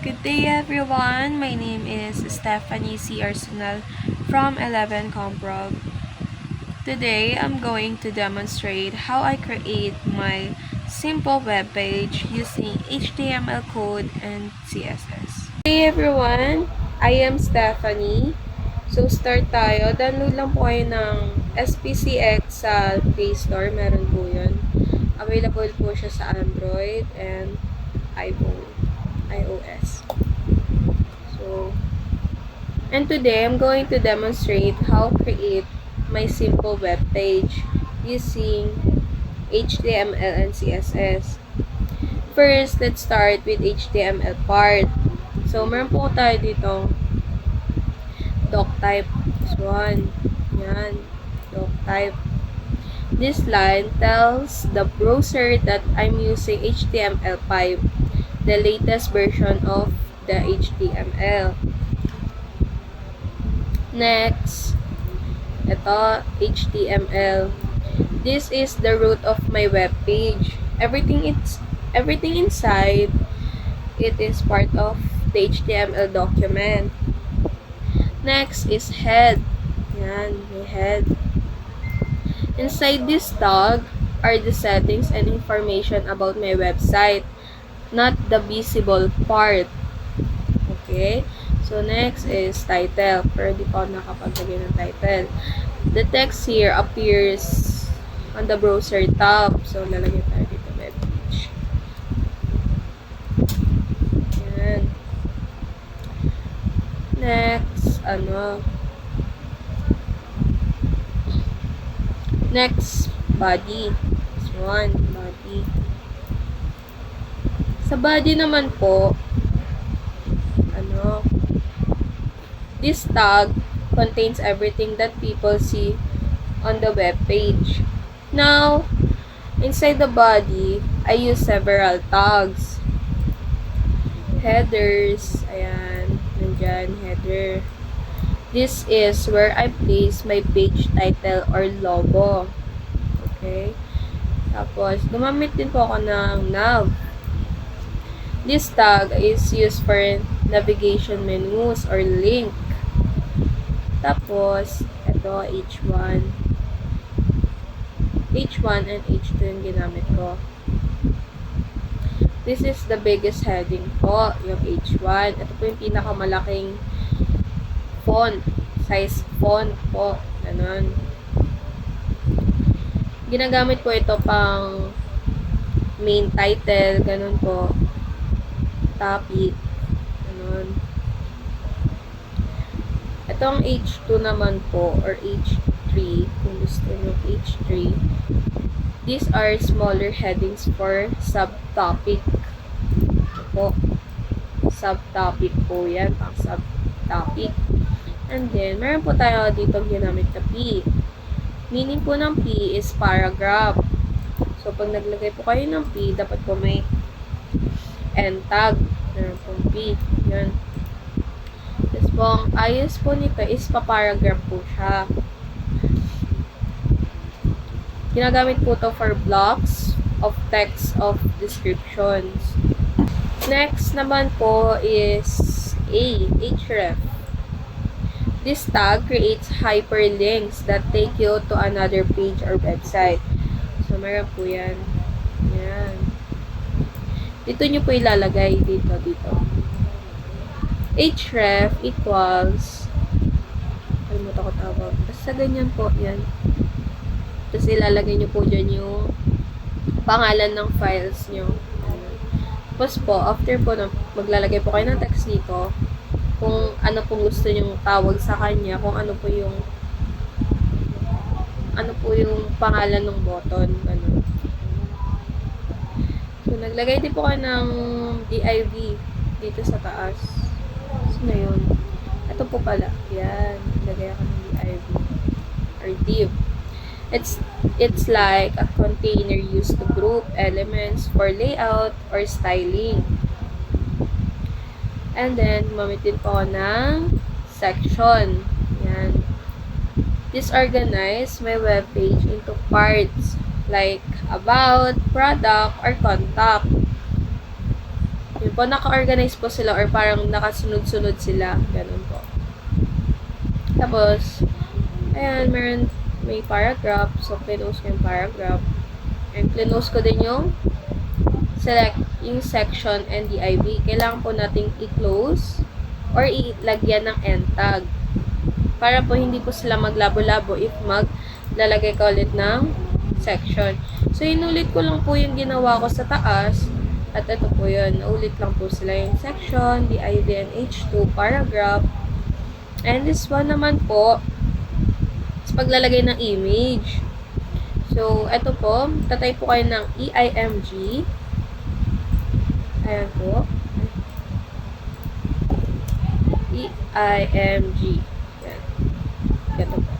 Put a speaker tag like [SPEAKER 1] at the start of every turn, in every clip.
[SPEAKER 1] Good day everyone, my name is Stephanie C. Arsenal from 11 Comprog. Today, I'm going to demonstrate how I create my simple web page using HTML code and CSS. Hey everyone, I am Stephanie. So start tayo. Download lang po kayo ng SPCX sa Play Store. Meron po yun. Available po siya sa Android and iOS. And today, I'm going to demonstrate how to create my simple web page using HTML and CSS. First, let's start with HTML part. So, meron po tayo ditong doc type. This one. Yan. Doc type. This line tells the browser that I'm using HTML5, the latest version of the HTML. Next, ito, HTML. This is the root of my web page. Everything inside, it is part of the HTML document. Next is head. Yan, may head. Inside this tag are the settings and information about my website, not the visible part. Okay? So, next is title. Pero di pa ako nakapaglagay ng title. The text here appears on the browser tab. So, lalagay tayo dito web page. Yan. Next, Next, body. This one, body. Sa body naman po, this tag contains everything that people see on the web page. Now, inside the body, I use several tags. Headers, ayan, nandyan, header. This is where I place my page title or logo. Okay? Tapos, gumamit din po ako ng nav. This tag is used for navigation menus or link. Tapos, ito, H1. H1 and H2 yung ginamit ko. This is the biggest heading po, yung H1. Ito po yung pinakamalaking font, size font po. Ganon. Ginagamit ko ito pang main title, ganon po. Topic, ganon. Itong H2 naman po, or H3, kung gusto nyo H3, these are smaller headings for subtopic. Ito po. Subtopic po yan, pang subtopic. And then, meron po tayo dito ginamit na P. Meaning po ng P is paragraph. So, pag naglagay po kayo ng P, dapat po may end tag. Meron pong P. Yan. Tapos po, ang ayos po nito is paparagraph po siya. Ginagamit po to for blocks of text of descriptions. Next naman po is href. This tag creates hyperlinks that take you to another page or website. So, meron po yan. Yan. Dito nyo po ilalagay dito. Href equals, kalimutan ko tawag. Basta ganyan po, yan. Tapos ilalagay nyo po dyan yung pangalan ng files nyo. Tapos po, after po, maglalagay po kayo ng text dito, kung ano pong gusto nyong tawag sa kanya, kung ano po yung pangalan ng button, ano. So, naglagay din po kayo ng div dito sa taas. So, na yun. Ito po pala. Yan. Naglagay ako ng div or div. It's like a container used to group elements for layout or styling. And then, gumamit din po ako ng section. Yan. Disorganize my web page into parts like about, product, or contact. Yun po, naka-organize po sila or parang nakasunod-sunod sila. Ganun po. Tapos, ayan, may paragraph. So, close ko yung paragraph. And close ko din yung select yung section and div. Kailangan po nating i-close or ilagyan ng end tag. Para po hindi po sila maglabo-labo if maglalagay ka ulit ng section. So, inulit ko lang po yung ginawa ko sa taas. At ito po yun. Naulit lang po sila yung section, div, and h2, paragraph. And this one naman po, is paglalagay ng image. So, ito po, tatay po kayo ng EIMG. Ayan po. EIMG. Yan. Ito po.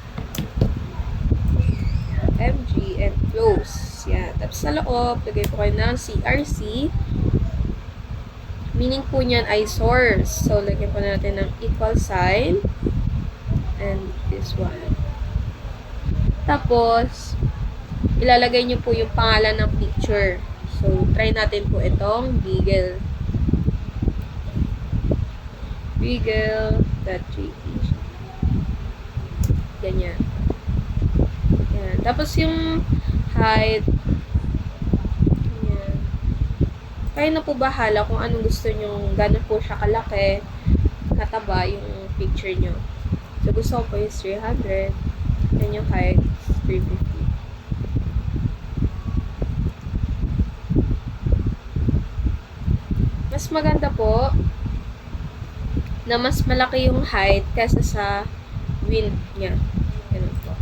[SPEAKER 1] MG and close. Yan. Tapos sa loob, lagay po kayo ng CRC. Meaning po niyan ay source. So, lagyan po natin ng equal sign. And this one. Tapos, ilalagay nyo po yung pangalan ng picture. So, try natin po itong Beagle. Beagle.jpg. Ganyan. Yan. Tapos yung height. Yan. Kayo na po bahala kung anong gusto nyo. Gano'n po siya kalaki, kataba yung picture nyo. So, gusto ko po is 300. Yan yung height, 350. Mas maganda po na mas malaki yung height kaysa sa width niya. Ganun po.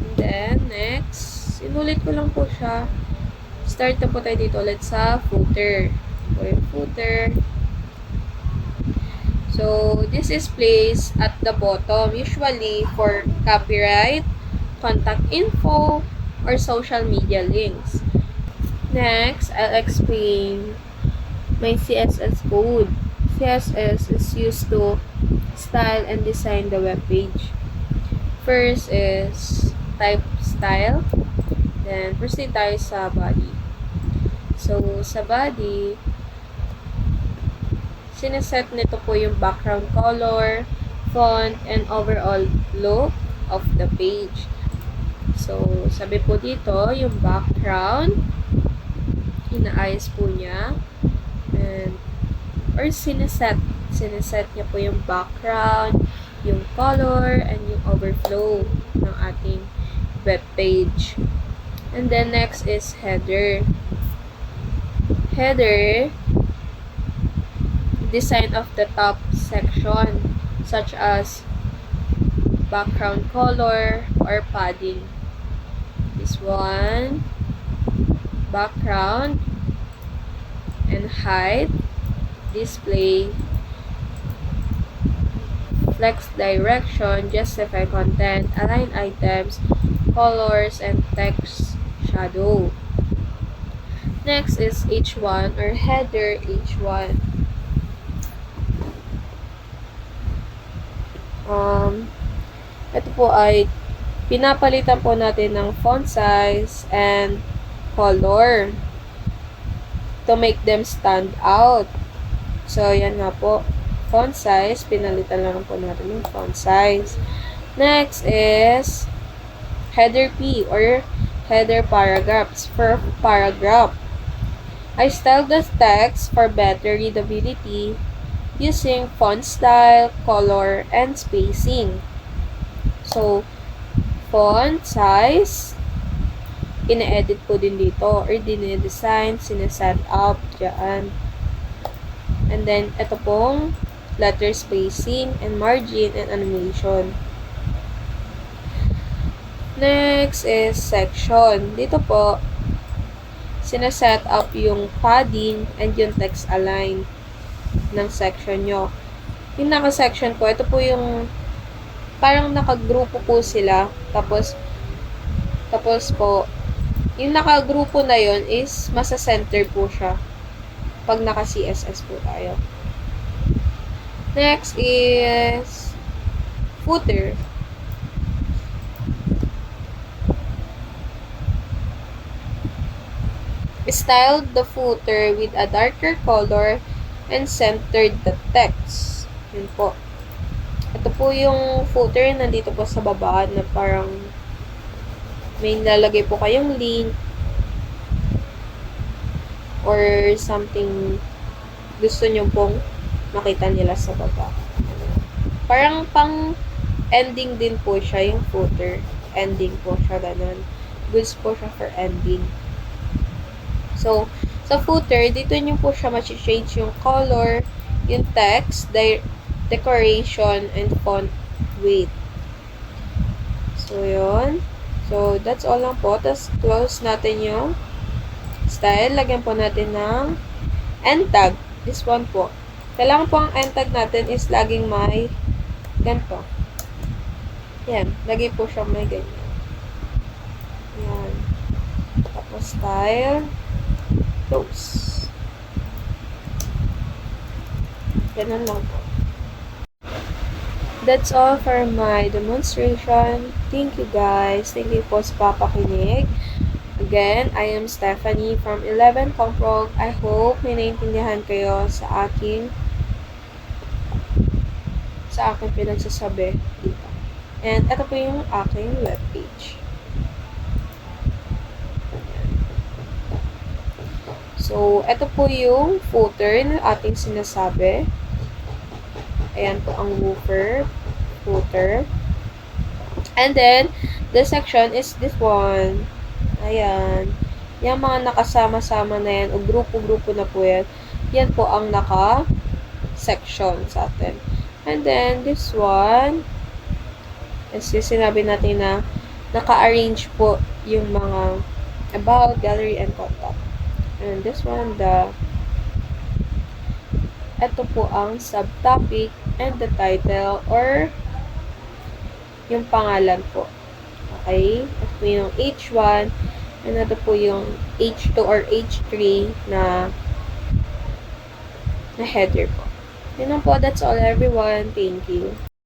[SPEAKER 1] And then, next, inulit ko lang po siya. Start na po tayo dito ulit sa footer. So, yung footer. So, this is placed at the bottom, usually for copyright, contact info, or social media links. Next, I'll explain my CSS code. CSS is used to style and design the web page. First is type style. Then, proceed tayo sa body. So, sa body, sineset nito po yung background color, font, and overall look of the page. So, sabi po dito, yung background, inaayos po niya. And, or sineset niya po yung background, yung color, and yung overflow ng ating web page. And then, next is header. Header, design of the top section, such as background color or padding. This one, background, and height, display, flex direction, justify content, align items, colors, and text shadow. Next is H1 or header H1. Ito po ay pinapalitan po natin ng font size and color to make them stand out. So, yan nga po. Font size. Pinalitan lang po natin yung font size. Next is header P or header paragraphs. For paragraph, I style the text for better readability using font style, color, and spacing. So, font size, ine-edit po din dito or dine-design, sineset up dyan. And then, ito pong letter spacing and margin and animation. Next is section. Dito po, sineset up yung padding and yung text align ng section nyo. Yung naka-section po, ito po yung parang nakagrupo po sila. Tapos po, yung nakagrupo na yon is masa-center po siya pag naka-CSS po tayo. Next is footer. styled the footer with a darker color and centered the text. Yun po. Ito po yung footer nandito po sa baba na parang may nilalagay po kayong link or something gusto nyo pong makita nila sa baba. Parang pang ending din po siya yung footer. Ending po siya, ganun. Goods po siya for ending. So, sa footer, dito nyo po siya ma-change yung color, yung text, decoration, and font weight. So, yun. So, that's all lang po. Tapos, close natin yung style. Lagyan po natin ng end tag. This one po. Kailangan po ang end tag natin is laging may ganito. Yan. Lagi po siya may ganyan. Yan. Tapos, style. Close. Ganun lang po. That's all for my demonstration. Thank you guys. Thank you po sa papakinig. Again, I am Stephanie from 11 Comprog. I hope may naintindihan kayo sa aking pinagsasabi dito. And ito po yung aking webpage. So, ito po yung footer na ating sinasabi. Ayan po ang footer. And then, the section is this one. Ayan. Yung mga nakasama-sama na yan, o grupo-grupo na po yan, yan po ang naka-section sa atin. And then, this one, as sinabi natin na naka-arrange po yung mga about, gallery, and contact. And this one, ito po ang subtopic and the title or yung pangalan po. Okay? Ito po yung H1 and ito po yung H2 or H3 na header po. Yun lang po. That's all everyone. Thank you.